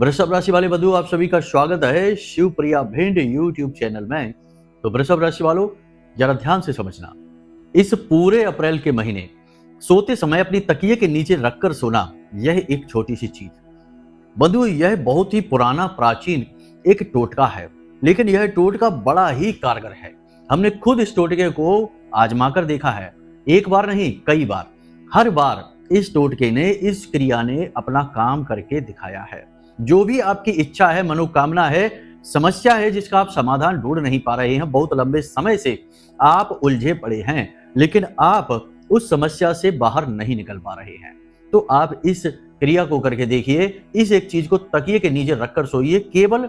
वृषभ राशि वाले बंधु, आप सभी का स्वागत है शिवप्रिया भिंड यूट्यूब चैनल में। तो वृषभ राशि वालों, जरा ध्यान से समझना, इस पूरे अप्रैल के महीने सोते समय अपनी तकिए के नीचे रखकर सोना, यह एक छोटी सी चीज बंधु, यह बहुत ही पुराना प्राचीन एक टोटका है, लेकिन यह टोटका बड़ा ही कारगर है। हमने खुद इस टोटके को आजमा कर देखा है, एक बार नहीं कई बार। हर बार इस टोटके ने, इस क्रिया ने अपना काम करके दिखाया है। जो भी आपकी इच्छा है, मनोकामना है, समस्या है जिसका आप समाधान ढूंढ नहीं पा रहे हैं, बहुत लंबे समय से आप उलझे पड़े हैं, लेकिन आप उस समस्या से बाहर नहीं निकल पा रहे हैं, तो आप इस क्रिया को करके देखिए। इस एक चीज को तकिए के नीचे रखकर सोइए, केवल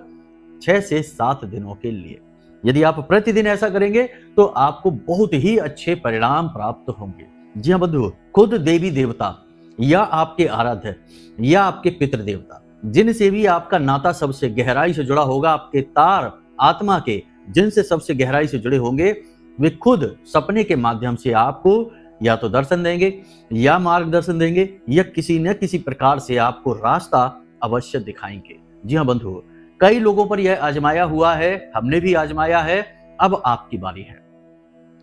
6 से 7 दिनों के लिए। यदि आप प्रतिदिन ऐसा करेंगे तो आपको बहुत ही अच्छे परिणाम प्राप्त होंगे। जी हाँ बंधु, खुद देवी देवता या आपके आराध्य या आपके पितृ देवता, जिनसे भी आपका नाता सबसे गहराई से जुड़ा होगा, आपके तार आत्मा के जिनसे सबसे गहराई से जुड़े होंगे, वे खुद सपने के माध्यम से आपको या तो दर्शन देंगे या मार्गदर्शन देंगे या किसी न किसी प्रकार से आपको रास्ता अवश्य दिखाएंगे। जी हाँ बंधु, कई लोगों पर यह आजमाया हुआ है, हमने भी आजमाया है, अब आपकी बारी है।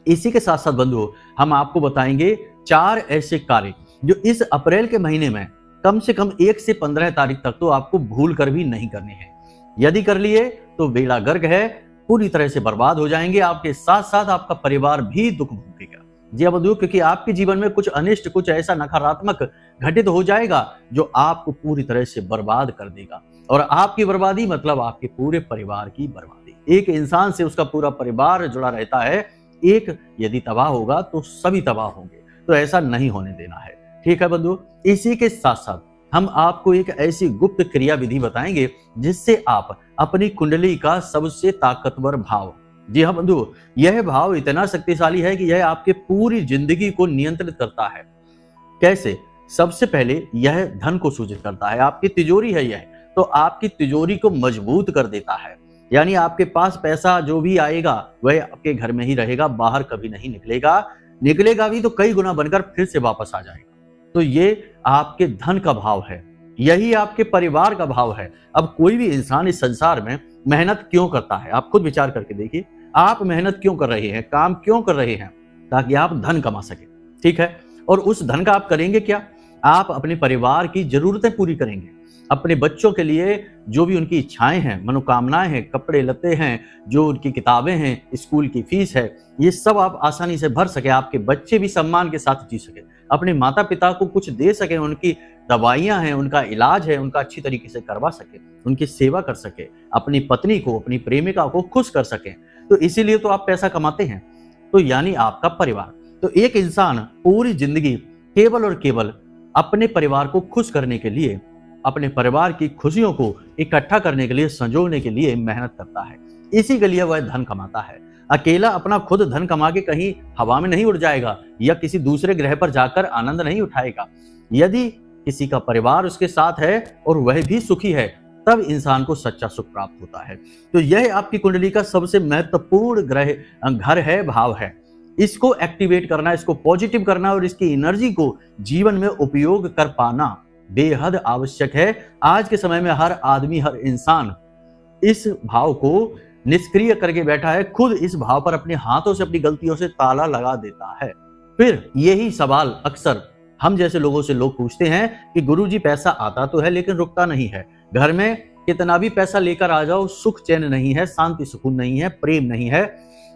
इसी के साथ साथ बंधु, हम आपको बताएंगे 4 ऐसे कार्य जो इस अप्रैल के महीने में कम से कम 1 से 15 तारीख तक तो आपको भूल कर भी नहीं करने हैं। यदि कर लिए तो बेड़ा गर्क है, पूरी तरह से बर्बाद हो जाएंगे, आपके साथ साथ आपका परिवार भी दुख भोगेगा। जी हाँ बंधु, क्योंकि आपके जीवन में कुछ अनिष्ट, कुछ ऐसा नकारात्मक घटित हो जाएगा जो आपको पूरी तरह से बर्बाद कर देगा। और आपकी बर्बादी मतलब आपके पूरे परिवार की बर्बादी। एक इंसान से उसका पूरा परिवार जुड़ा रहता है, एक यदि तबाह होगा तो सभी तबाह होंगे, तो ऐसा नहीं होने देना है। ठीक है बंधु, इसी के साथ साथ हम आपको एक ऐसी गुप्त क्रिया विधि बताएंगे जिससे आप अपनी कुंडली का सबसे ताकतवर भाव, जी हाँ बंधु, यह भाव इतना शक्तिशाली है कि यह आपके पूरी जिंदगी को नियंत्रित करता है। कैसे? सबसे पहले यह धन को सूचित करता है, आपकी तिजोरी है यह, तो आपकी तिजोरी को मजबूत कर देता है। यानी आपके पास पैसा जो भी आएगा वह आपके घर में ही रहेगा, बाहर कभी नहीं निकलेगा, निकलेगा भी तो कई गुना बनकर फिर से वापस आ जाएगा। तो ये आपके धन का भाव है, यही आपके परिवार का भाव है। अब कोई भी इंसान इस संसार में मेहनत क्यों करता है, आप खुद विचार करके देखिए। आप मेहनत क्यों कर रहे हैं, काम क्यों कर रहे हैं? ताकि आप धन कमा सके, ठीक है। और उस धन का आप करेंगे क्या? आप अपने परिवार की जरूरतें पूरी करेंगे, अपने बच्चों के लिए जो भी उनकी इच्छाएं हैं, मनोकामनाएं हैं, कपड़े लत्ते हैं, जो उनकी किताबें हैं, स्कूल की फीस है, ये सब आप आसानी से भर सके, आपके बच्चे भी सम्मान के साथ जी सके, अपने माता पिता को कुछ दे सके, उनकी दवाइयां हैं, उनका इलाज है, उनका अच्छी तरीके से करवा सके, उनकी सेवा कर सके, अपनी पत्नी को, अपनी प्रेमिका को खुश कर सके। तो इसीलिए तो आप पैसा कमाते हैं, तो यानी आपका परिवार। तो एक इंसान पूरी जिंदगी केवल और केवल अपने परिवार को खुश करने के लिए, अपने परिवार की खुशियों को इकट्ठा करने के लिए, संजोने के लिए मेहनत करता है, इसी के लिए वह धन कमाता है। अकेला अपना खुद धन कमा के कहीं हवा में नहीं उड़ जाएगा या किसी दूसरे ग्रह पर जाकर आनंद नहीं उठाएगा। यदि किसी का परिवार उसके साथ है और वह भी सुखी है, तब इंसान को सच्चा सुख प्राप्त होता है। तो यह आपकी कुंडली का सबसे महत्वपूर्ण घर है, भाव है। इसको एक्टिवेट करना, इसको पॉजिटिव करना और इसकी एनर्जी को जीवन में उपयोग कर पाना बेहद आवश्यक है। आज के समय में हर आदमी, हर इंसान इस भाव को निष्क्रिय करके बैठा है, खुद इस भाव पर अपने हाथों से, अपनी गलतियों से ताला लगा देता है। फिर यही सवाल अक्सर हम जैसे लोगों से लोग पूछते हैं कि गुरुजी पैसा आता तो है लेकिन रुकता नहीं है, घर में कितना भी पैसा लेकर आ जाओ, सुख चैन नहीं है, शांति सुकून नहीं है, प्रेम नहीं है,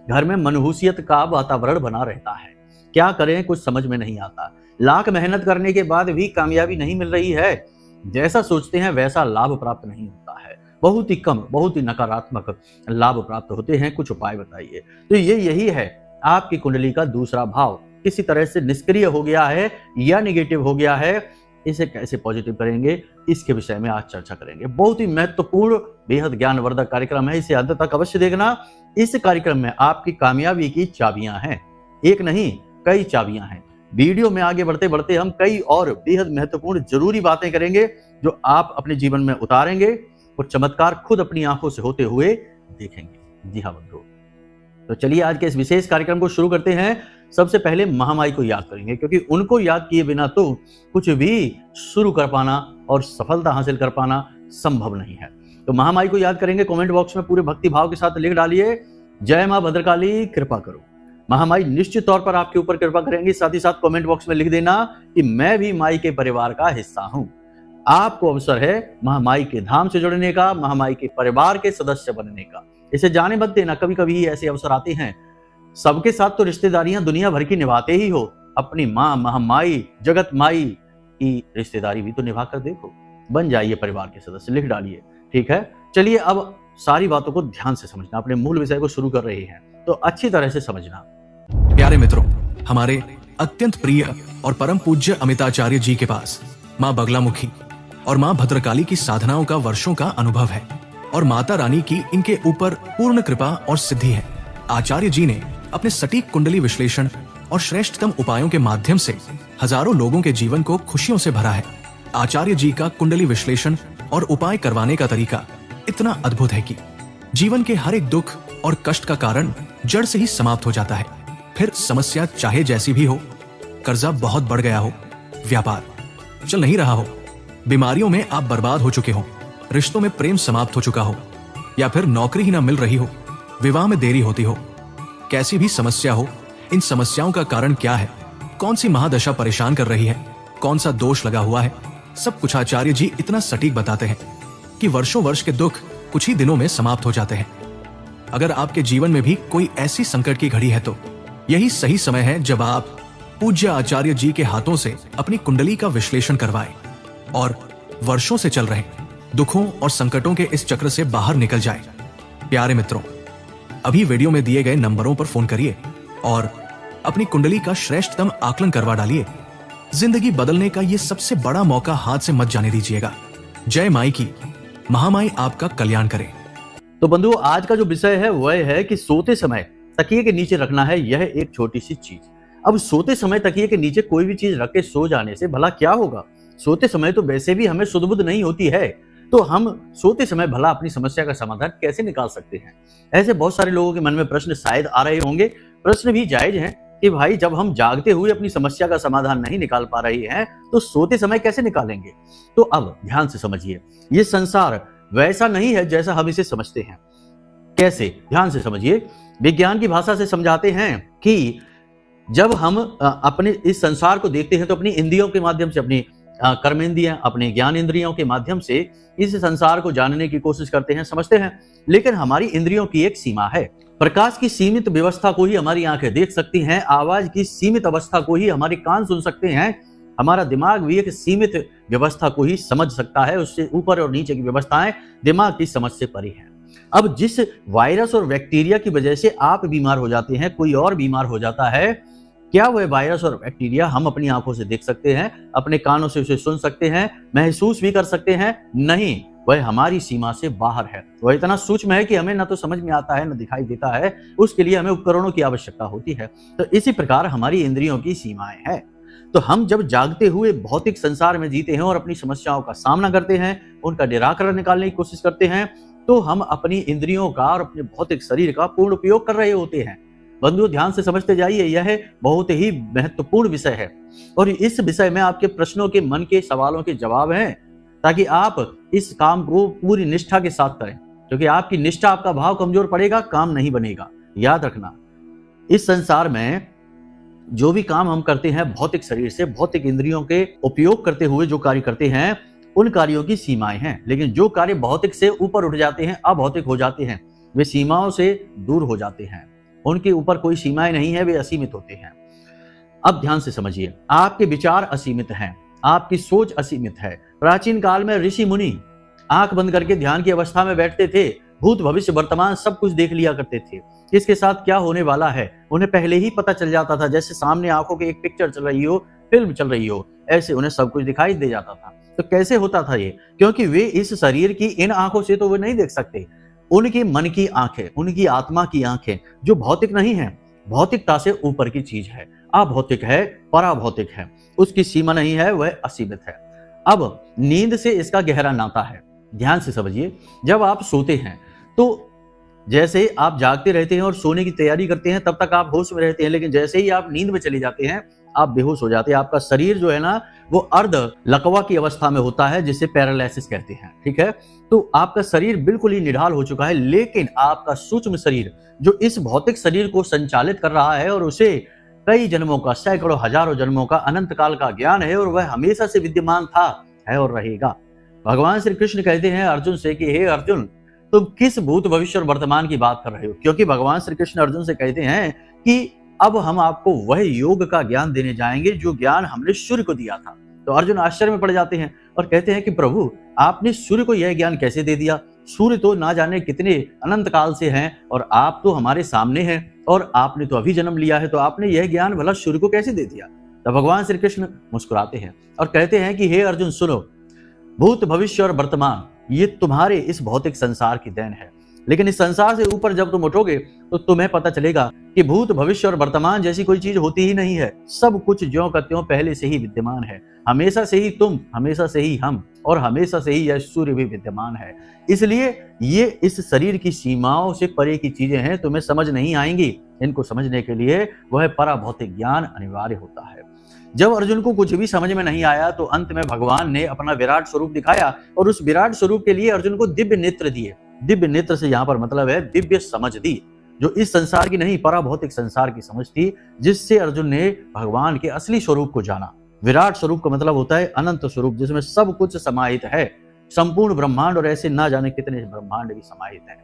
घर में मनहूसियत का वातावरण बना रहता है, क्या करें कुछ समझ में नहीं आता, लाख मेहनत करने के बाद भी कामयाबी नहीं मिल रही है, जैसा सोचते हैं वैसा लाभ प्राप्त नहीं होता है, बहुत ही कम, बहुत ही नकारात्मक लाभ प्राप्त होते हैं, कुछ उपाय बताइए। तो यही है आपकी कुंडली का दूसरा भाव, किसी तरह से निष्क्रिय हो गया है या नेगेटिव हो गया है, इसे कैसे पॉजिटिव करेंगे, इसके विषय में आज चर्चा करेंगे। बहुत ही महत्वपूर्ण, बेहद ज्ञानवर्धक कार्यक्रम है, इसे अंत तक अवश्य देखना। इस कार्यक्रम में आपकी कामयाबी की चाबियां हैं, एक नहीं कई चाबियां हैं। वीडियो में आगे बढ़ते बढ़ते हम कई और बेहद महत्वपूर्ण जरूरी बातें करेंगे जो आप अपने जीवन में उतारेंगे और चमत्कार खुद अपनी आंखों से होते हुए देखेंगे। जी हाँ बंधु, तो चलिए आज के इस विशेष कार्यक्रम को शुरू करते हैं। सबसे पहले महामाई को याद करेंगे, क्योंकि उनको याद किए बिना तो कुछ भी शुरू कर पाना और सफलता हासिल कर पाना संभव नहीं है। तो महामाई को याद करेंगे, कमेंट बॉक्स में पूरे भक्ति भाव के साथ लिख डालिए, जय मां भद्रकाली कृपा करो। महामाई निश्चित तौर पर आपके ऊपर कृपा करेंगी। साथ ही साथ कमेंट बॉक्स में लिख देना कि मैं भी माई के परिवार का हिस्सा हूं। आपको अवसर है महामाई के धाम से जुड़ने का, महामाई के परिवार के सदस्य बनने का। इसे जाने मत देना, कभी कभी ऐसे अवसर आते हैं। सबके साथ तो रिश्तेदारियां दुनिया भर की निभाते ही हो, अपनी मां महामाई जगत माई की रिश्तेदारी भी तो निभा कर देखो, बन जाइए परिवार के सदस्य। लिख डालिए, ठीक है। चलिए अब सारी बातों को ध्यान से समझना, अपने मूल विषय को शुरू कर रहे हैं तो अच्छी तरह से समझना। प्यारे मित्रों, हमारे अत्यंत प्रिय और परम पूज्य अमिताचार्य जी के पास माँ बगलामुखी और माँ भद्रकाली की साधनाओं का वर्षों का अनुभव है और माता रानी की इनके ऊपर पूर्ण कृपा और सिद्धि है। आचार्य जी ने अपने सटीक कुंडली विश्लेषण और श्रेष्ठतम उपायों के माध्यम से हजारों लोगों के जीवन को खुशियों से भरा है। आचार्य जी का कुंडली विश्लेषण और उपाय करवाने का तरीका इतना अद्भुत है कि जीवन के हर एक दुख और कष्ट का कारण जड़ से ही समाप्त हो जाता है। फिर समस्या चाहे जैसी भी हो, कर्जा बहुत बढ़ गया हो, व्यापार चल नहीं रहा हो, बीमारियों में आप बर्बाद हो चुके हो, रिश्तों में प्रेम समाप्त हो चुका हो, या फिर नौकरी ही ना मिल रही हो, विवाह में देरी होती हो, कैसी भी समस्या हो, इन समस्याओं का कारण क्या है, कौन सी महादशा परेशान कर रही है, कौन सा दोष लगा हुआ है, सब कुछ आचार्य जी इतना सटीक बताते हैं कि वर्षों वर्ष के दुख कुछ ही दिनों में समाप्त हो जाते हैं। अगर आपके जीवन में भी कोई ऐसी संकट की घड़ी है तो यही सही समय है जब आप पूज्य आचार्य जी के हाथों से अपनी कुंडली का विश्लेषण करवाएं और वर्षों से चल रहे दुखों और संकटों के इस चक्र से बाहर निकल जाएं। प्यारे मित्रों, अभी वीडियो में दिए गए नंबरों पर फोन करिए और अपनी कुंडली का श्रेष्ठतम आकलन करवा डालिए। जिंदगी बदलने का ये सबसे बड़ा मौका हाथ से मत जाने दीजिएगा। जय माई की, महामाई आपका कल्याण करे। तो बंधुओं, आज का जो विषय है वह है कि सोते समय तकिए के नीचे रखना है यह एक छोटी सी चीज। अब सोते समय तकिए के नीचे कोई भी चीज रख के सो जाने से भला क्या होगा? सोते समय तो वैसे भी हमें सुध बुध नहीं होती है, तो हम सोते समय भला अपनी समस्या का समाधान कैसे निकाल सकते हैं? ऐसे बहुत सारे लोगों के मन में प्रश्न शायद आ रहे होंगे। प्रश्न भी जायज हैं कि भाई जब हम जागते हुए अपनी समस्या का समाधान नहीं निकाल पा रहे हैं तो सोते समय कैसे निकालेंगे? तो अब ध्यान से समझिए, ये संसार वैसा नहीं है जैसा हम इसे समझते हैं। कैसे? ध्यान से समझिए। विज्ञान की भाषा से समझाते हैं कि जब हम अपने इस संसार को देखते हैं तो अपनी इंद्रियों के माध्यम से, अपनी कर्मेंद्रियां, अपने ज्ञान इंद्रियों के माध्यम से इस संसार को जानने की कोशिश करते हैं, समझते हैं। लेकिन हमारी इंद्रियों की एक सीमा है। प्रकाश की सीमित व्यवस्था को ही हमारी आंखें देख सकती हैं, आवाज की सीमित अवस्था को ही हमारे कान सुन सकते हैं, हमारा दिमाग भी एक सीमित व्यवस्था को ही समझ सकता है। उससे ऊपर और नीचे की व्यवस्थाएं दिमाग की समझ से परे हैं। अब जिस वायरस और बैक्टीरिया की वजह से आप बीमार हो जाते हैं, कोई और बीमार हो जाता है, क्या वह वायरस और बैक्टीरिया हम अपनी आंखों से देख सकते हैं, अपने कानों से उसे सुन सकते हैं, महसूस भी कर सकते हैं? नहीं, वह हमारी सीमा से बाहर है। वह इतना सूक्ष्म है कि हमें न तो समझ में आता है न दिखाई देता है। उसके लिए हमें उपकरणों की आवश्यकता होती है। तो इसी प्रकार हमारी इंद्रियों की सीमाएं हैं। तो हम जब जागते हुए भौतिक संसार में जीते हैं और अपनी समस्याओं का सामना करते हैं, उनका निराकरण निकालने की कोशिश करते हैं, तो हम अपनी इंद्रियों का और अपने भौतिक शरीर का पूर्ण उपयोग कर रहे होते हैं। बंधुओं, ध्यान से समझते जाइए, यह बहुत ही महत्वपूर्ण विषय है और इस विषय में आपके प्रश्नों के, मन के सवालों के जवाब हैं, ताकि आप इस काम को पूरी निष्ठा के साथ करें। क्योंकि आपकी निष्ठा, आपका भाव कमजोर पड़ेगा, काम नहीं बनेगा। याद रखना, इस संसार में जो भी काम हम करते हैं भौतिक शरीर से, भौतिक इंद्रियों के उपयोग करते हुए जो कार्य करते हैं, उन कार्यों की सीमाएं हैं। लेकिन जो कार्य भौतिक से ऊपर उठ जाते हैं, अभौतिक हो जाते हैं, वे सीमाओं से दूर हो जाते हैं। उनके ऊपर कोई सीमाएं नहीं है, वे असीमित होते हैं। अब ध्यान से समझिए, आपके विचार असीमित हैं, आपकी सोच असीमित है। प्राचीन काल में ऋषि मुनि आंख बंद करके ध्यान की अवस्था में बैठते थे, भूत भविष्य वर्तमान सब कुछ देख लिया करते थे। किसके साथ क्या होने वाला है उन्हें पहले ही पता चल जाता था। जैसे सामने आंखों की एक पिक्चर चल रही हो, फिल्म चल रही हो, ऐसे उन्हें सब कुछ दिखाई दे जाता था। तो कैसे होता था ये? क्योंकि वे इस शरीर की इन आंखों से तो वे नहीं देख सकते। उनके मन की आंखें, उनकी आत्मा की आंखें जो भौतिक नहीं है, भौतिकता से ऊपर की चीज है, अभौतिक है, पराभौतिक है, उसकी सीमा नहीं है, वह असीमित है। अब नींद से इसका गहरा नाता है। ध्यान से समझिए, जब आप सोते हैं तो जैसे आप जागते रहते हैं और सोने की तैयारी करते हैं, तब तक आप होश में रहते हैं। लेकिन जैसे ही आप नींद में चले जाते हैं, आप बेहोश हो जाते हैं। आपका शरीर जो है ना वो अर्ध लकवा की अवस्था में होता है, जिसे पैरालिसिस कहते हैं। ठीक है, तो आपका शरीर बिल्कुल ही निढाल हो चुका है, लेकिन आपका सूक्ष्म शरीर जो इस भौतिक शरीर को संचालित कर रहा है और उसे कई जन्मों का, सैकड़ों हजारों जन्मों का, अनंत काल का ज्ञान है, और वह हमेशा से विद्यमान था, है और रहेगा। भगवान श्री कृष्ण कहते हैं अर्जुन से कि हे अर्जुन, तुम किस भूत भविष्य और वर्तमान की बात कर रहे हो? क्योंकि भगवान श्री कृष्ण अर्जुन से कहते हैं कि अब हम आपको वह योग का ज्ञान देने जाएंगे जो ज्ञान हमने सूर्य को दिया था। तो अर्जुन आश्चर्य में पड़ जाते हैं और कहते हैं कि प्रभु, आपने सूर्य को यह ज्ञान कैसे दे दिया? सूर्य तो ना जाने कितने अनंत काल से हैं और आप तो हमारे सामने हैं और आपने तो अभी जन्म लिया है, तो आपने यह ज्ञान भला सूर्य को कैसे दे दिया? तो भगवान श्री कृष्ण मुस्कुराते हैं और कहते हैं कि हे अर्जुन सुनो, भूत भविष्य और वर्तमान ये तुम्हारे इस भौतिक संसार की देन है, लेकिन इस संसार से ऊपर जब तुम उठोगे तो तुम्हें पता चलेगा कि भूत भविष्य और वर्तमान जैसी कोई चीज होती ही नहीं है। सब कुछ ज्यों का त्यों पहले से ही विद्यमान है। हमेशा से ही तुम, हमेशा से ही हम, और हमेशा से ही यह सूर्य भी विद्यमान है। इसलिए ये इस शरीर की सीमाओं से परे की चीजें हैं, तुम्हें समझ नहीं आएंगी। इनको समझने के लिए वह पराभौतिक ज्ञान अनिवार्य होता है। जब अर्जुन को कुछ भी समझ में नहीं आया तो अंत में भगवान ने अपना विराट स्वरूप दिखाया और उस विराट स्वरूप के लिए अर्जुन को दिव्य नेत्र दिए। दिव्य नेत्र से यहाँ पर मतलब है दिव्य समझ दी, जो इस संसार की नहीं, पराभौतिक संसार की समझ थी, जिससे अर्जुन ने भगवान के असली स्वरूप को जाना। विराट स्वरूप का मतलब होता है अनंत स्वरूप, जिसमें सब कुछ समाहित है, संपूर्ण ब्रह्मांड और ऐसे ना जाने कितने ब्रह्मांड भी समाहित है,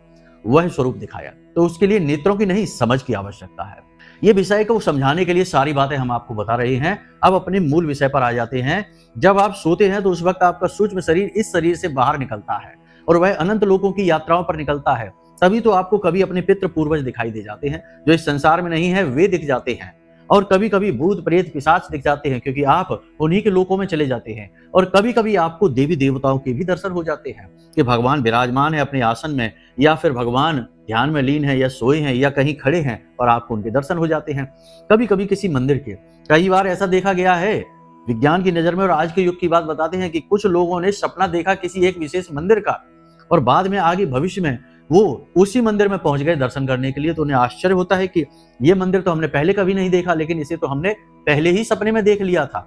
वह स्वरूप दिखाया। तो उसके लिए नेत्रों की नहीं, समझ की आवश्यकता है। ये विषय को समझाने के लिए सारी बातें हम आपको बता रहे हैं। अब अपने मूल विषय पर आ जाते हैं। जब आप सोते हैं तो उस वक्त आपका सूक्ष्म शरीर इस शरीर से बाहर निकलता है और वह अनंत लोकों की यात्राओं पर निकलता है। तभी तो आपको कभी अपने पितृ पूर्वज दिखाई दे जाते हैं जो इस संसार में नहीं है, वे दिख जाते हैं, और कभी कभी भूत प्रेत पिशाच दिख जाते हैं क्योंकि आप उन्हीं के लोकों में चले जाते हैं। और कभी कभी आपको देवी देवताओं के भी दर्शन हो जाते हैं कि भगवान विराजमान है अपने आसन में, या फिर भगवान ध्यान में लीन है, या सोए हैं, या कहीं खड़े हैं और आपको उनके दर्शन हो जाते हैं। कभी कभी किसी मंदिर के, कई बार ऐसा देखा गया है विज्ञान की नजर में, और आज के युग की बात बताते हैं कि कुछ लोगों ने सपना देखा किसी एक विशेष मंदिर का, और बाद में आगे भविष्य में वो उसी मंदिर में पहुंच गए दर्शन करने के लिए। तो उन्हें आश्चर्य होता है कि ये मंदिर तो हमने पहले कभी नहीं देखा, लेकिन इसे तो हमने पहले ही सपने में देख लिया था।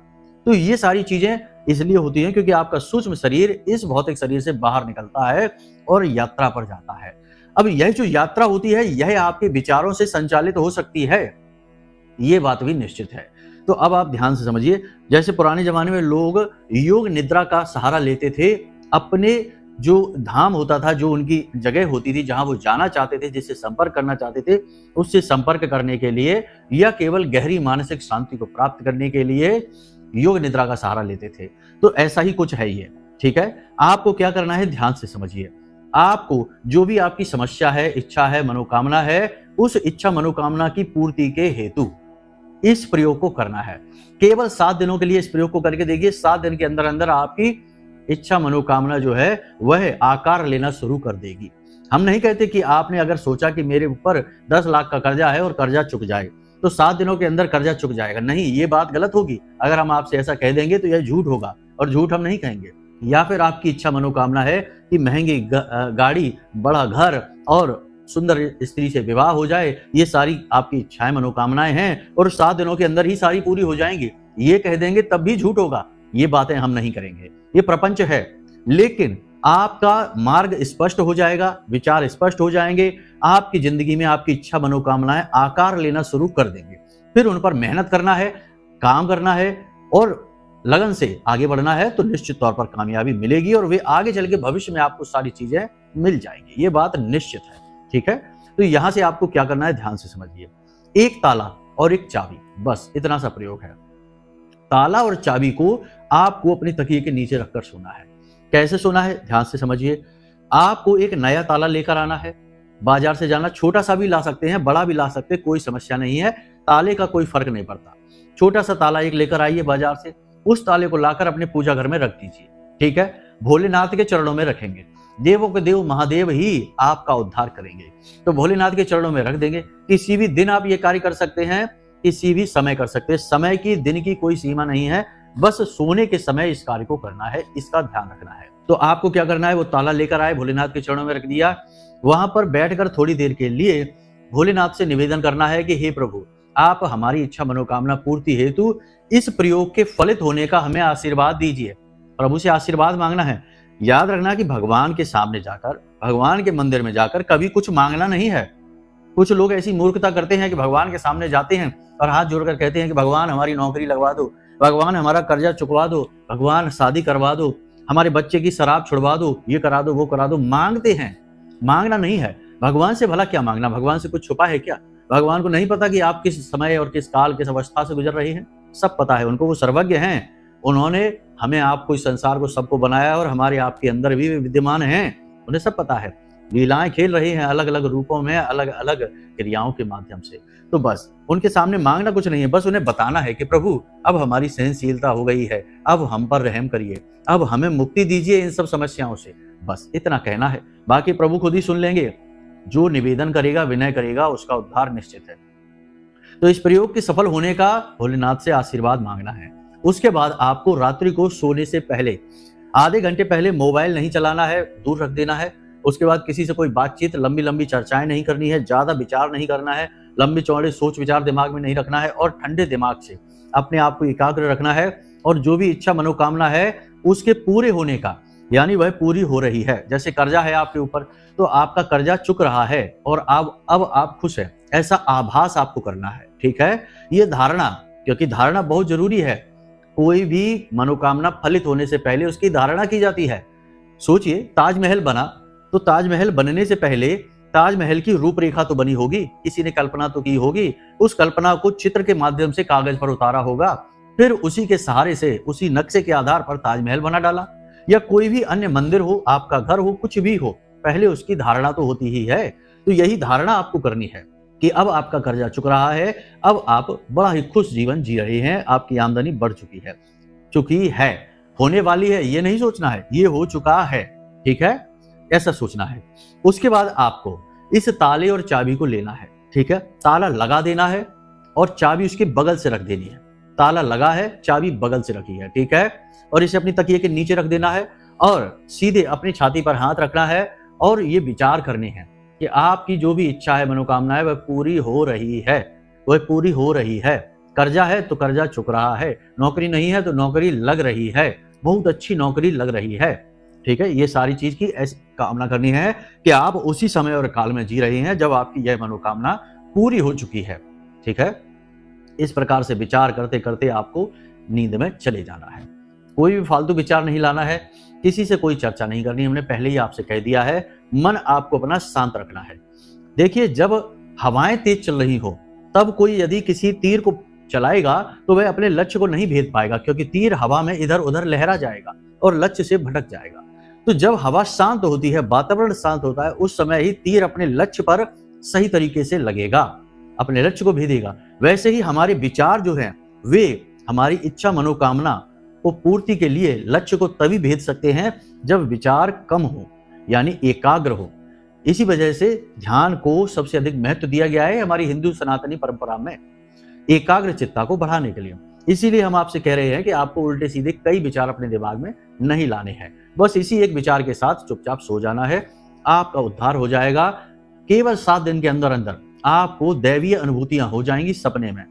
तो ये सारी चीजें इसलिए होती हैं क्योंकि आपका सूक्ष्म शरीर इस भौतिक शरीर से बाहर निकलता है और यात्रा पर जाता है। अब यह जो यात्रा होती है यह आपके विचारों से संचालित हो सकती है, ये बात भी निश्चित है। तो अब आप ध्यान से समझिए, जैसे पुराने जमाने में लोग योग निद्रा का सहारा लेते थे, अपने जो धाम होता था, जो उनकी जगह होती थी जहां वो जाना चाहते थे, जिससे संपर्क करना चाहते थे, उससे संपर्क करने के लिए या केवल गहरी मानसिक शांति को प्राप्त करने के लिए योग निद्रा का सहारा लेते थे। तो ऐसा ही कुछ है ये। ठीक है, आपको क्या करना है, ध्यान से समझिए। आपको जो भी आपकी समस्या है, इच्छा है, मनोकामना है, उस इच्छा मनोकामना की पूर्ति के हेतु इस प्रयोग को करना है। केवल 7 दिनों के लिए इस प्रयोग को करके देखिए। 7 दिन के अंदर अंदर आपकी इच्छा मनोकामना जो है वह आकार लेना शुरू कर देगी। हम नहीं कहते कि आपने अगर सोचा कि मेरे ऊपर 10 लाख का कर्जा है और कर्जा चुक जाए तो 7 दिनों के अंदर कर्जा चुक जाएगा, नहीं, ये बात गलत होगी। अगर हम आपसे ऐसा कह देंगे तो यह झूठ होगा, और झूठ हम नहीं कहेंगे। या फिर आपकी इच्छा मनोकामना है कि महंगी गाड़ी, बड़ा घर और सुंदर स्त्री से विवाह हो जाए, ये सारी आपकी इच्छाएं मनोकामनाएं हैं और 7 दिनों के अंदर ही सारी पूरी हो जाएंगी, ये कह देंगे तब भी झूठ होगा। ये बातें हम नहीं करेंगे, ये प्रपंच है। लेकिन आपका मार्ग स्पष्ट हो जाएगा, विचार स्पष्ट हो जाएंगे, आपकी जिंदगी में आपकी इच्छा मनोकामनाएं आकार लेना शुरू कर देंगे। फिर उन पर मेहनत करना है, काम करना है और लगन से आगे बढ़ना है, तो निश्चित तौर पर कामयाबी मिलेगी और वे आगे चल के भविष्य में आपको सारी चीजें मिल जाएंगी। ये बात निश्चित है। ठीक है, तो यहां से आपको क्या करना है, ध्यान से समझिए। एक ताला और एक चाबी, बस इतना सा प्रयोग है। ताला और चाबी को आपको अपने तकिए के नीचे रखकर सोना है। कैसे सोना है, ध्यान से समझिए। आपको एक नया ताला लेकर आना है, बाजार से जाना, छोटा सा भी ला सकते हैं, बड़ा भी ला सकते हैं, कोई समस्या नहीं है, ताले का कोई फर्क नहीं पड़ता। छोटा सा ताला एक लेकर आइए बाजार से, उस ताले को लाकर अपने पूजा घर में रख दीजिए। ठीक है, भोलेनाथ के चरणों में रखेंगे। देवों के देव महादेव ही आपका उद्धार करेंगे, तो भोलेनाथ के चरणों में रख देंगे। किसी भी दिन आप ये कार्य कर सकते हैं, किसी भी समय कर सकते हैं, समय की, दिन की कोई सीमा नहीं है, बस सोने के समय इस कार्य को करना है, इसका ध्यान रखना है। तो आपको क्या करना है, वो ताला लेकर आए, भोलेनाथ के चरणों में रख दिया, वहां पर बैठकर थोड़ी देर के लिए भोलेनाथ से निवेदन करना है कि हे प्रभु, आप हमारी इच्छा मनोकामना पूर्ति हेतु इस प्रयोग के फलित होने का हमें आशीर्वाद दीजिए। प्रभु से आशीर्वाद मांगना है। याद रखना कि भगवान के सामने जाकर, भगवान के मंदिर में जाकर कभी कुछ मांगना नहीं है। कुछ लोग ऐसी मूर्खता करते हैं कि भगवान के सामने जाते हैं और हाथ जोड़कर कहते हैं कि भगवान हमारी नौकरी लगवा दो, भगवान हमारा कर्जा चुकवा दो, भगवान शादी करवा दो, हमारे बच्चे की शराब छुड़वा दो, ये करा दो, वो करा दो। मांगते हैं, मांगना नहीं है। भगवान से भला क्या मांगना? भगवान से कुछ छुपा है क्या? भगवान को नहीं पता कि आप किस समय और किस काल, किस अवस्था से गुजर रही हैं? सब पता है उनको, वो सर्वज्ञ हैं। उन्होंने हमें, आपको, इस संसार को, सबको बनाया और हमारे आपके अंदर भी विद्यमान हैं। उन्हें सब पता है। लीलाएं खेल रही हैं अलग अलग रूपों में, अलग अलग क्रियाओं के माध्यम से। तो बस उनके सामने मांगना कुछ नहीं है, बस उन्हें बताना है कि प्रभु अब हमारी सहनशीलता हो गई है, अब हम पर रहम करिए, अब हमें मुक्ति दीजिए इन सब समस्याओं से। बस इतना कहना है, बाकी प्रभु खुद ही सुन लेंगे। जो निवेदन करेगा, विनय करेगा, उसका उद्धार निश्चित है। तो इस प्रयोग के सफल होने का भोलेनाथ से आशीर्वाद मांगना है। उसके बाद आपको रात्रि को सोने से पहले आधे घंटे पहले मोबाइल नहीं चलाना है, दूर रख देना है। उसके बाद किसी से कोई बातचीत, लंबी लंबी चर्चाएं नहीं करनी है, ज्यादा विचार नहीं करना है, लंबे चौड़े सोच विचार दिमाग में नहीं रखना है और ठंडे दिमाग से अपने आप को एकाग्र रखना है। और जो भी इच्छा मनोकामना है उसके पूरे होने का, यानी वह पूरी हो रही है। जैसे कर्जा है आपके ऊपर, तो आपका कर्जा चुक रहा है और अब आप खुश है, ऐसा आभास आपको करना है। ठीक है, ये धारणा, क्योंकि धारणा बहुत जरूरी है। कोई भी मनोकामना फलित होने से पहले उसकी धारणा की जाती है। सोचिए, ताजमहल बना तो ताजमहल बनने से पहले ताजमहल की रूपरेखा तो बनी होगी, किसी ने कल्पना तो की होगी, उस कल्पना को चित्र के माध्यम से कागज पर उतारा होगा, फिर उसी के सहारे से, उसी नक्शे के आधार पर ताजमहल बना डाला। या कोई भी अन्य मंदिर हो, आपका घर हो, कुछ भी हो, पहले उसकी धारणा तो होती ही है। तो यही धारणा आपको करनी है कि अब आपका कर्जा चुक रहा है, अब आप बड़ा ही खुश जीवन जी रहे हैं, आपकी आमदनी बढ़ चुकी है, होने वाली है, ये नहीं सोचना है, ये हो चुका है। ठीक है, ऐसा सोचना है। उसके बाद आपको इस ताले और चाबी को लेना है। ठीक है, ताला लगा देना है और चाबी उसके बगल से रख देनी है। ताला लगा है, चाबी बगल से रखी है। ठीक है, और इसे अपनी तकिए के नीचे रख देना है और सीधे अपनी छाती पर हाथ रखना है और ये विचार करने हैं कि आपकी जो भी इच्छा है, मनोकामना है, वह पूरी हो रही है, वह पूरी हो रही है। कर्जा है तो कर्जा चुक रहा है, नौकरी नहीं है तो नौकरी लग रही है, बहुत अच्छी नौकरी लग रही है। ठीक है, ये सारी चीज की ऐसी कामना करनी है कि आप उसी समय और काल में जी रहे हैं जब आपकी यह मनोकामना पूरी हो चुकी है। ठीक है, इस प्रकार से विचार करते करते आपको नींद में चले जाना है। कोई भी फालतू विचार नहीं लाना है, किसी से कोई चर्चा नहीं करनी, हमने पहले ही आपसे कह दिया है। मन आपको अपना शांत रखना है। देखिए, जब हवाएं तेज चल रही हो तब कोई यदि किसी तीर को चलाएगा तो वह अपने लक्ष्य को नहीं भेद पाएगा, क्योंकि तीर हवा में इधर उधर लहरा जाएगा और लक्ष्य से भटक जाएगा। तो जब हवा शांत होती है, वातावरण शांत होता है, उस समय ही तीर अपने लक्ष्य पर सही तरीके से लगेगा, अपने लक्ष्य को भेदेगा। वैसे ही हमारे विचार जो हैं वे हमारी इच्छा मनोकामना को पूर्ति के लिए लक्ष्य को तभी भेद सकते हैं जब विचार कम हो, यानी एकाग्र हो। इसी वजह से ध्यान को सबसे अधिक महत्व दिया गया है हमारी हिंदू सनातनी परंपरा में, एकाग्र चित्ता को बढ़ाने के लिए। इसीलिए हम आपसे कह रहे हैं कि आपको उल्टे सीधे कई विचार अपने दिमाग में नहीं लाने हैं, बस इसी एक विचार के साथ चुपचाप सो जाना है, आपका उद्धार हो जाएगा। केवल 7 दिन के अंदर अंदर आपको दैवीय अनुभूतियां हो जाएंगी सपने में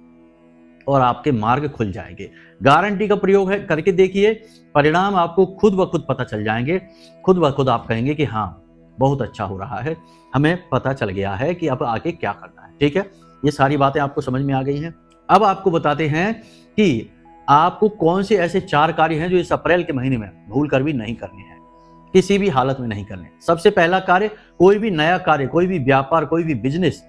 और आपके मार्ग खुल जाएंगे। गारंटी का प्रयोग है, करके देखिए, परिणाम आपको खुद ब खुद पता चल जाएंगे। खुद ब खुद आप कहेंगे कि हाँ, बहुत अच्छा हो रहा है, हमें पता चल गया है कि अब आगे क्या करना है। ठीक है, ये सारी बातें आपको समझ में आ गई हैं। अब आपको बताते हैं कि आपको कौन से ऐसे 4 कार्य हैं जो इस अप्रैल के महीने में भूल कर भी नहीं करने हैं, किसी भी हालत में नहीं करने। सबसे पहला कार्य, कोई भी नया कार्य, कोई भी व्यापार, कोई भी बिजनेस,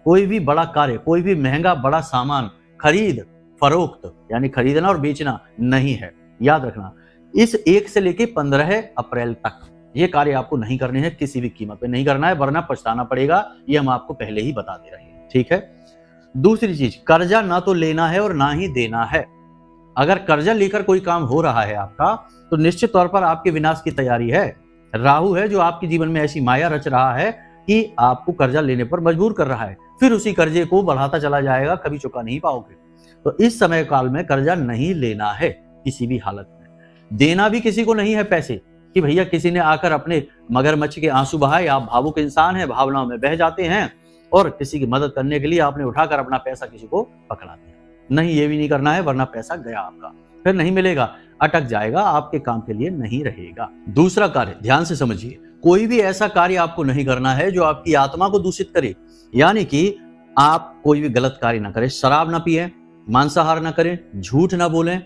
कोई भी बड़ा कार्य, कोई भी महंगा बड़ा सामान खरीद फरोख्त, यानी खरीदना और बेचना नहीं है। याद रखना, इस 1 से लेके 15 अप्रैल तक ये कार्य आपको नहीं करने हैं, किसी भी कीमत पे नहीं करना है, वरना पछताना पड़ेगा। ये हम आपको पहले ही बता दे रहे हैं। ठीक है, दूसरी चीज, कर्जा ना तो लेना है और ना ही देना है। अगर कर्जा लेकर कोई काम हो रहा है आपका, तो निश्चित तौर पर आपके विनाश की तैयारी है। राहु है जो आपके जीवन में ऐसी माया रच रहा है कि आपको कर्जा लेने पर मजबूर कर रहा है, फिर उसी कर्जे को बढ़ाता चला जाएगा, कभी चुका नहीं पाओगे। तो इस समय काल में कर्जा नहीं लेना है किसी भी हालत में। देना भी किसी को नहीं है पैसे, कि भैया किसी ने आकर अपने मगरमच्छ के आंसू बहाए, आप भावुक इंसान हैं, भावनाओं में बह जाते हैं और किसी की मदद करने के लिए आपने उठाकर अपना पैसा किसी को पकड़ा दिया। नहीं, ये भी नहीं करना है, वरना पैसा गया आपका, फिर नहीं मिलेगा, अटक जाएगा, आपके काम के लिए नहीं रहेगा। दूसरा कार्य ध्यान से समझिए, कोई भी ऐसा कार्य आपको नहीं करना है जो आपकी आत्मा को दूषित करे। यानी कि आप कोई भी गलत कार्य ना करें, शराब ना पिए, मांसाहार ना करें, झूठ ना बोलें,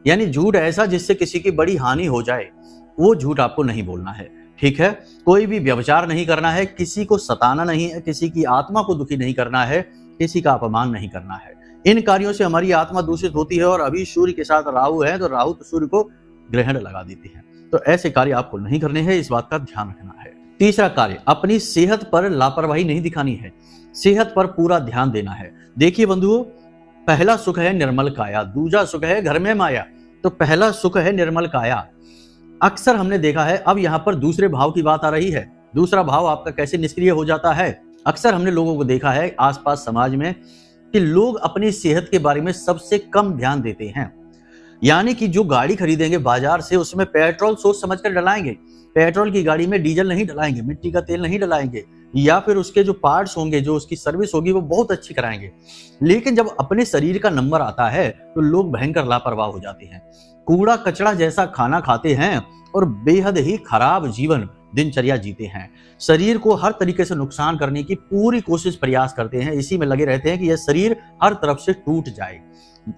यानी झूठ ऐसा जिससे किसी की बड़ी हानि हो जाए, वो झूठ आपको नहीं बोलना है। ठीक है, कोई भी व्यभिचार नहीं करना है, किसी को सताना नहीं है, किसी की आत्मा को दुखी नहीं करना है, किसी का अपमान नहीं करना है। इन कार्यों से हमारी आत्मा दूषित होती है और अभी सूर्य के साथ राहु है, तो राहु तो सूर्य को ग्रहण लगा देती है। तो ऐसे कार्य आपको नहीं करने हैं, इस बात का ध्यान रखना है। तीसरा कार्य, अपनी सेहत पर लापरवाही नहीं दिखानी है, सेहत पर पूरा ध्यान देना है। देखिए बंधुओं, पहला सुख है निर्मल काया, दूजा सुख है घर में माया। तो पहला सुख है निर्मल काया। अक्सर हमने देखा है, अब यहाँ पर दूसरे भाव की बात आ रही है। दूसरा भाव आपका कैसे निष्क्रिय हो जाता है। अक्सर हमने लोगों को देखा है आसपास समाज में कि लोग अपनी सेहत के बारे में सबसे कम ध्यान देते हैं। यानी कि जो गाड़ी खरीदेंगे बाजार से, उसमें पेट्रोल सोच समझकर डलाएंगे, पेट्रोल की गाड़ी में डीजल नहीं डलाएंगे, मिट्टी का तेल नहीं डलाएंगे, या फिर उसके जो पार्ट्स होंगे, जो उसकी सर्विस होगी, वो बहुत अच्छी कराएंगे। लेकिन जब अपने शरीर का नंबर आता है तो लोग भयंकर लापरवाह हो जाते हैं, कूड़ा कचड़ा जैसा खाना खाते हैं और बेहद ही खराब जीवन दिनचर्या जीते हैं। शरीर को हर तरीके से नुकसान करने की पूरी कोशिश प्रयास करते हैं, इसी में लगे रहते हैं कि यह शरीर हर तरफ से टूट जाए।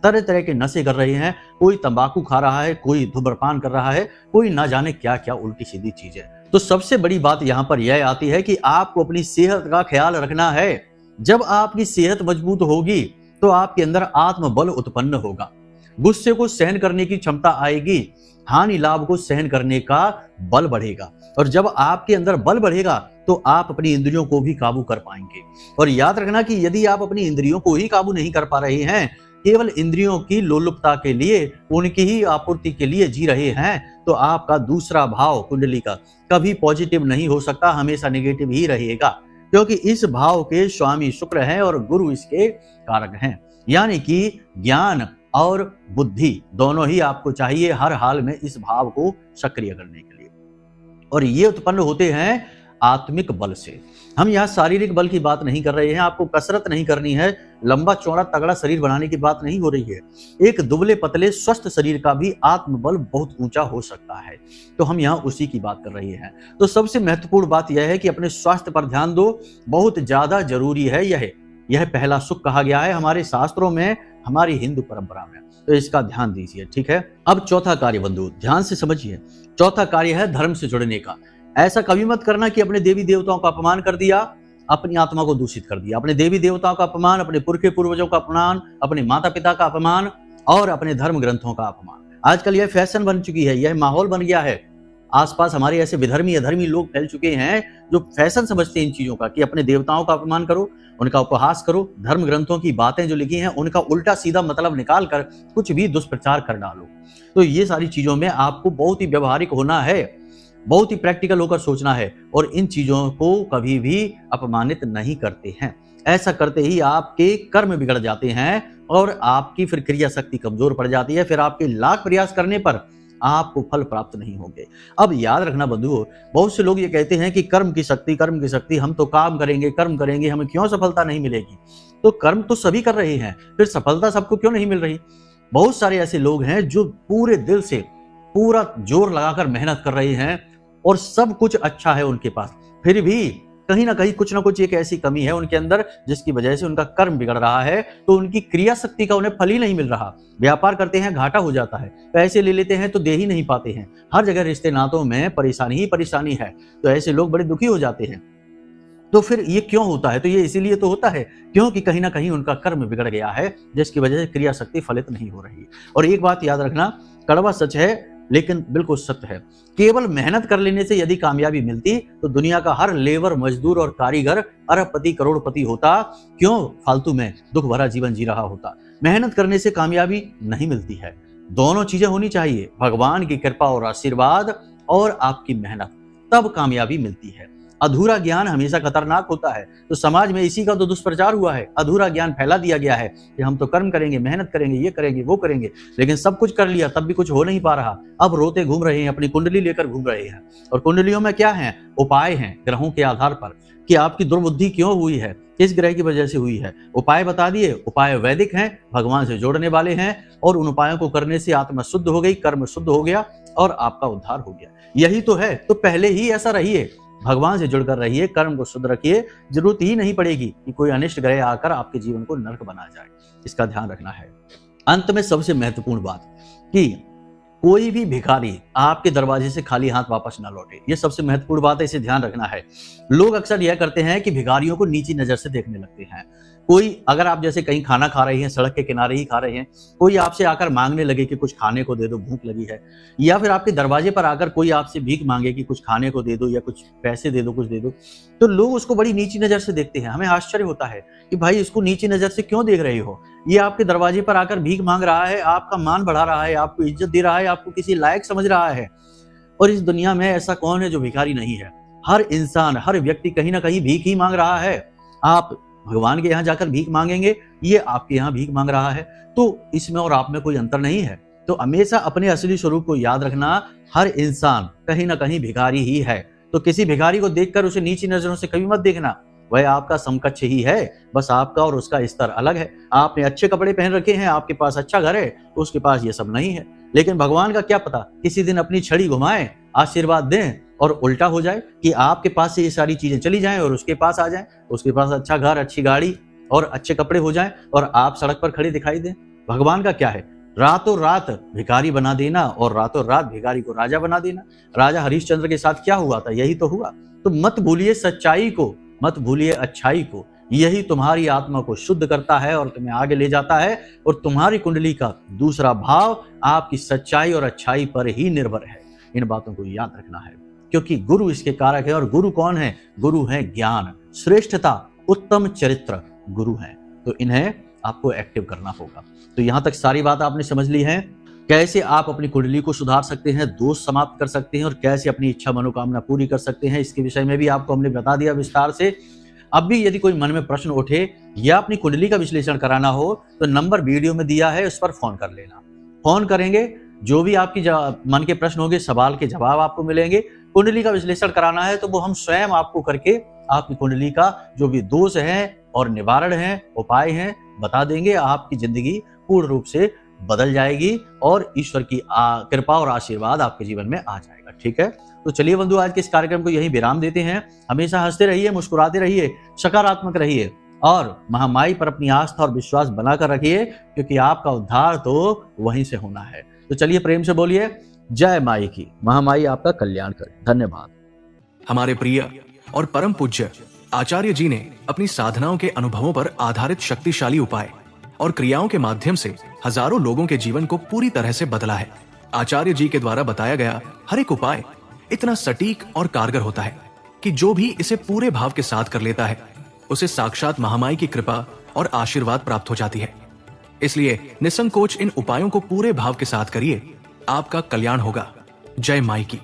तरह तरह के नशे कर रहे हैं, कोई तंबाकू खा रहा है, कोई धूम्रपान कर रहा है, कोई ना जाने क्या क्या उल्टी सीधी चीजें। तो सबसे बड़ी बात यहाँ पर यह आती है कि आपको अपनी सेहत का ख्याल रखना है। जब आपकी सेहत मजबूत होगी तो आपके अंदर आत्मबल उत्पन्न होगा, गुस्से को सहन करने की क्षमता आएगी, हानि लाभ को सहन करने का बल बढ़ेगा। और जब आपके अंदर बल बढ़ेगा तो आप अपनी इंद्रियों को भी काबू कर पाएंगे। और याद रखना कि यदि आप अपनी इंद्रियों को ही काबू नहीं कर पा रहे हैं, केवल इंद्रियों की लोलुपता के लिए, उनकी ही आपूर्ति के लिए जी रहे हैं, तो आपका दूसरा भाव कुंडली का कभी पॉजिटिव नहीं हो सकता, हमेशा नेगेटिव ही रहेगा। क्योंकि इस भाव के स्वामी शुक्र हैं और गुरु इसके कारक हैं। यानी कि ज्ञान और बुद्धि दोनों ही आपको चाहिए हर हाल में इस भाव को सक्रिय करने के लिए, और ये उत्पन्न होते हैं आत्मिक बल से। हम यहाँ शारीरिक बल की बात नहीं कर रहे हैं, आपको कसरत नहीं करनी है, लंबा चौड़ा तगड़ा शरीर बनाने की बात नहीं हो रही है। एक दुबले पतले स्वस्थ शरीर का भी आत्मबल बहुत ऊंचा हो सकता है, तो हम यहाँ उसी की बात कर रहे हैं। तो सबसे महत्वपूर्ण बात यह है कि अपने स्वास्थ्य पर ध्यान दो, बहुत ज्यादा जरूरी है। यह पहला सुख कहा गया है हमारे शास्त्रों में, हमारी हिंदू परंपरा में, तो इसका ध्यान दीजिए। ठीक है, अब चौथा कार्य बंधु ध्यान से समझिए। चौथा कार्य है धर्म से जुड़ने का। ऐसा कभी मत करना कि अपने देवी देवताओं का अपमान कर दिया, अपनी आत्मा को दूषित कर दिया। अपने देवी देवताओं का अपमान, अपने पुरखे पूर्वजों का अपमान, अपने माता पिता का अपमान और अपने धर्म ग्रंथों का अपमान। आजकल यह फैशन बन चुकी है, यह माहौल बन गया है। आसपास हमारे ऐसे विधर्मी अधर्मी लोग फैल चुके हैं जो फैशन समझते हैं इन चीजों का, कि अपने देवताओं का अपमान करो, उनका उपहास करो, धर्म ग्रंथों की बातें जो लिखी हैं उनका उल्टा सीधा मतलब निकाल कर कुछ भी दुष्प्रचार कर डालो। तो ये सारी चीजों में आपको बहुत ही व्यवहारिक होना है, बहुत ही प्रैक्टिकल होकर सोचना है, और इन चीजों को कभी भी अपमानित नहीं करते हैं। ऐसा करते ही आपके कर्म बिगड़ जाते हैं और आपकी फिर क्रिया शक्ति कमजोर पड़ जाती है, फिर आपके लाख प्रयास करने पर आपको फल प्राप्त नहीं होंगे। अब याद रखना बंधुओं, बहुत से लोग ये कहते हैं कि कर्म की शक्ति, हम तो काम करेंगे, कर्म करेंगे, हमें क्यों सफलता नहीं मिलेगी। तो कर्म तो सभी कर रहे हैं, फिर सफलता सबको क्यों नहीं मिल रही। बहुत सारे ऐसे लोग हैं जो पूरे दिल से पूरा जोर लगाकर मेहनत कर रहे हैं और सब कुछ अच्छा है उनके पास, फिर भी कहीं ना कहीं कुछ ना कुछ एक ऐसी कमी है उनके अंदर जिसकी वजह से उनका कर्म बिगड़ रहा है, तो उनकी क्रिया शक्ति का उन्हें फल ही नहीं मिल रहा। व्यापार करते हैं, घाटा हो जाता है, पैसे ले लेते हैं तो दे ही नहीं पाते हैं, हर जगह रिश्ते नातों में परेशानी ही परेशानी है, तो ऐसे लोग बड़े दुखी हो जाते हैं। तो फिर ये क्यों होता है? तो ये इसीलिए तो होता है क्योंकि कहीं ना कहीं उनका कर्म बिगड़ गया है, जिसकी वजह से क्रिया शक्ति फलित नहीं हो रही। और एक बात याद रखना, कड़वा सच है लेकिन बिल्कुल सत्य है, केवल मेहनत कर लेने से यदि कामयाबी मिलती तो दुनिया का हर लेबर, मजदूर और कारीगर अरबपति करोड़पति होता, क्यों फालतू में दुख भरा जीवन जी रहा होता। मेहनत करने से कामयाबी नहीं मिलती है, दोनों चीजें होनी चाहिए, भगवान की कृपा और आशीर्वाद और आपकी मेहनत, तब कामयाबी मिलती है। अधूरा ज्ञान हमेशा खतरनाक होता है। तो समाज में इसी का तो दुष्प्रचार हुआ है, अधूरा ज्ञान फैला दिया गया है कि हम तो कर्म करेंगे, मेहनत करेंगे, ये करेंगे, वो करेंगे, लेकिन सब कुछ कर लिया तब भी कुछ हो नहीं पा रहा। अब रोते घूम रहे हैं, अपनी कुंडली लेकर घूम रहे हैं। और कुंडलियों में क्या है? उपाय हैं ग्रहों के आधार पर कि आपकी दुर्बुद्धि क्यों हुई है, किस ग्रह की वजह से हुई है। उपाय बता दिए, उपाय वैदिक हैं, भगवान से जोड़ने वाले हैं, और उन उपायों को करने से आत्मा शुद्ध हो गई, कर्म शुद्ध हो गया और आपका उद्धार हो गया। यही तो है। तो पहले ही ऐसा रहिए, भगवान से जुड़कर रहिए, कर्म को शुद्ध रखिए। जरूरत ही नहीं पड़ेगी कि कोई अनिष्ट ग्रह आकर आपके जीवन को नरक बना जाए। इसका ध्यान रखना है। अंत में सबसे महत्वपूर्ण बात कि कोई भी भिखारी आपके दरवाजे से खाली हाथ वापस ना लौटे। ये सबसे महत्वपूर्ण बात है, इसे ध्यान रखना है। लोग अक्सर यह करते हैं कि भिखारियों को नीची नजर से देखने लगते हैं। कोई अगर आप जैसे कहीं खाना खा रहे हैं, सड़क के किनारे ही खा रहे हैं, कोई आपसे आकर मांगने लगे कि कुछ खाने को दे दो, भूख लगी है, या फिर आपके दरवाजे पर आकर कोई आपसे भीख मांगे कि कुछ खाने को दे दो या कुछ पैसे दे दो, कुछ दे दो, तो लोग उसको बड़ी नीची नजर से देखते हैं। हमें आश्चर्य होता है कि भाई इसको नीची नजर से क्यों देख रहे हो? ये आपके दरवाजे पर आकर भीख मांग रहा है, आपका मान बढ़ा रहा है, आपको इज्जत दे रहा है, आपको किसी लायक समझ रहा है। और इस दुनिया में ऐसा कौन है जो भिखारी नहीं है? हर इंसान, हर व्यक्ति कहीं ना कहीं भीख ही मांग रहा है। आप भगवान के यहाँ जाकर भीख मांगेंगे, ये आपके यहाँ भीख मांग रहा है, तो इसमें और आप में कोई अंतर नहीं है। तो हमेशा अपने असली स्वरूप को याद रखना। हर इंसान कहीं ना कहीं भिखारी ही है। तो किसी भिखारी को देखकर उसे नीची नजरों से कभी मत देखना। वह आपका समकक्ष ही है, बस आपका और उसका स्तर अलग है। आपने अच्छे कपड़े पहन रखे हैं, आपके पास अच्छा घर है, उसके पास ये सब नहीं है। लेकिन भगवान का क्या पता, किसी दिन अपनी छड़ी घुमाएं, आशीर्वाद दें और उल्टा हो जाए कि आपके पास से ये सारी चीजें चली जाएं और उसके पास आ जाएं। उसके पास अच्छा घर, अच्छी गाड़ी और अच्छे कपड़े हो जाएं और आप सड़क पर खड़े दिखाई दें। भगवान का क्या है? रातों रात भिखारी बना देना और रातों रात भिखारी को राजा बना देना। राजा हरिश्चंद्र के साथ क्या हुआ था? यही तो हुआ। तो मत भूलिए सच्चाई को, मत भूलिए अच्छाई को। यही तुम्हारी आत्मा को शुद्ध करता है और तुम्हें आगे ले जाता है। और तुम्हारी कुंडली का दूसरा भाव आपकी सच्चाई और अच्छाई पर ही निर्भर है। इन बातों को याद रखना है, क्योंकि गुरु इसके कारक है। और गुरु कौन है? गुरु है ज्ञान, श्रेष्ठता, उत्तम चरित्र गुरु हैं। तो इन्हें आपको एक्टिव करना होगा। तो यहां तक सारी बात आपने समझ ली है। कैसे आप अपनी कुंडली को सुधार सकते हैं, दोष समाप्त कर सकते हैं और कैसे अपनी इच्छा मनोकामना पूरी कर सकते हैं, इसके विषय में भी आपको हमने बता दिया विस्तार से। अब भी यदि कोई मन में प्रश्न उठे या अपनी कुंडली का विश्लेषण कराना हो तो नंबर वीडियो में दिया है, उस पर फोन कर लेना। फोन करेंगे, जो भी आपकी मन के प्रश्न होंगे, सवाल के जवाब आपको मिलेंगे। कुंडली का विश्लेषण कराना है तो वो हम स्वयं आपको करके आपकी कुंडली का जो भी दोष है और निवारण है, उपाय हैं, बता देंगे। आपकी जिंदगी पूर्ण रूप से बदल जाएगी और ईश्वर की कृपा और आशीर्वाद आपके जीवन में आ जाएगा। ठीक है, तो चलिए बंधु, आज के इस कार्यक्रम को यहीं विराम देते हैं। हमेशा हंसते रहिए, मुस्कुराते रहिए, सकारात्मक रहिए और महामाई पर अपनी आस्था और विश्वास बनाकर रखिए, क्योंकि आपका उद्धार तो वहीं से होना है। तो चलिए प्रेम से बोलिए, जय माई की। महामाई आपका कल्याण करे। धन्यवाद। हमारे प्रिय और परम पूज्य आचार्य जी ने अपनी साधनाओं के अनुभवों पर आधारित शक्तिशाली उपाय और क्रियाओं के माध्यम से हजारों लोगों के जीवन को पूरी तरह से बदला है। आचार्य जी के द्वारा बताया गया हर एक उपाय इतना सटीक और कारगर होता है कि जो भी इसे पूरे भाव के साथ कर लेता है, उसे साक्षात महामाई की कृपा और आशीर्वाद प्राप्त हो जाती है। इसलिए निसंकोच इन उपायों को पूरे भाव के साथ करिए, आपका कल्याण होगा। जय माई की।